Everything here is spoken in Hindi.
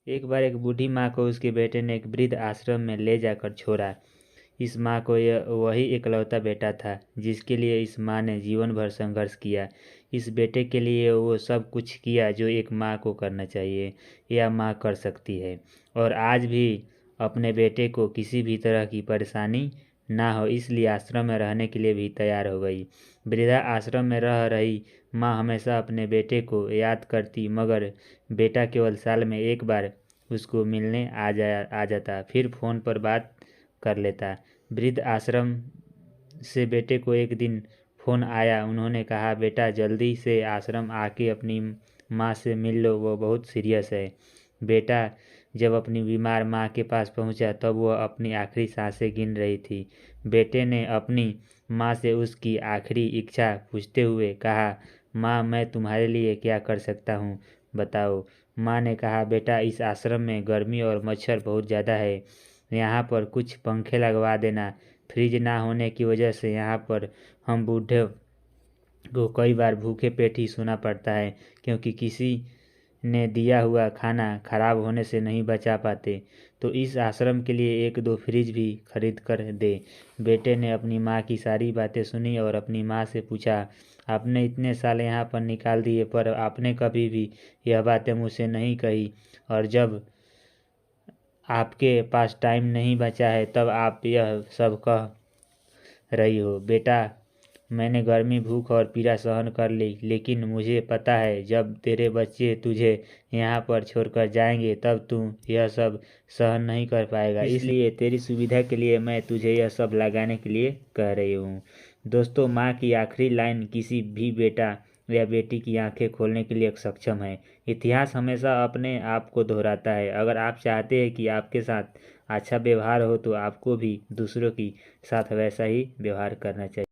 एक बार एक बूढ़ी माँ को उसके बेटे ने एक वृद्ध आश्रम में ले जाकर छोड़ा। इस माँ को यह वही इकलौता बेटा था जिसके लिए इस माँ ने जीवन भर संघर्ष किया। इस बेटे के लिए वो सब कुछ किया जो एक माँ को करना चाहिए या माँ कर सकती है, और आज भी अपने बेटे को किसी भी तरह की परेशानी ना हो इसलिए आश्रम में रहने के लिए भी तैयार हो गई। वृद्धा आश्रम में रह रही माँ हमेशा अपने बेटे को याद करती, मगर बेटा केवल साल में एक बार उसको मिलने आ जाता, फिर फ़ोन पर बात कर लेता। वृद्ध आश्रम से बेटे को एक दिन फ़ोन आया। उन्होंने कहा, बेटा जल्दी से आश्रम आके अपनी माँ से मिल लो, वो बहुत सीरियस है। बेटा जब अपनी बीमार माँ के पास पहुंचा तब वह अपनी आखिरी सांसें गिन रही थी। बेटे ने अपनी माँ से उसकी आखिरी इच्छा पूछते हुए कहा, माँ मैं तुम्हारे लिए क्या कर सकता हूँ, बताओ। माँ ने कहा, बेटा इस आश्रम में गर्मी और मच्छर बहुत ज़्यादा है, यहाँ पर कुछ पंखे लगवा देना। फ्रिज ना होने की वजह से यहाँ पर हम बूढ़े को कई बार भूखे पेट ही सोना पड़ता है, क्योंकि किसी ने दिया हुआ खाना खराब होने से नहीं बचा पाते। तो इस आश्रम के लिए एक दो फ्रिज भी खरीद कर दे। बेटे ने अपनी माँ की सारी बातें सुनी और अपनी माँ से पूछा, आपने इतने साल यहाँ पर निकाल दिए पर आपने कभी भी यह बातें मुझसे नहीं कही, और जब आपके पास टाइम नहीं बचा है तब आप यह सब कह रही हो। बेटा मैंने गर्मी, भूख और पीड़ा सहन कर ली, लेकिन मुझे पता है जब तेरे बच्चे तुझे यहाँ पर छोड़कर जाएंगे तब तू यह सब सहन नहीं कर पाएगा, इसलिए तेरी सुविधा के लिए मैं तुझे यह सब लगाने के लिए कह रही हूँ। दोस्तों, माँ की आखिरी लाइन किसी भी बेटा या बेटी की आंखें खोलने के लिए सक्षम है। इतिहास हमेशा अपने आप को दोहराता है। अगर आप चाहते हैं कि आपके साथ अच्छा व्यवहार हो तो आपको भी दूसरों के साथ वैसा ही व्यवहार करना चाहिए।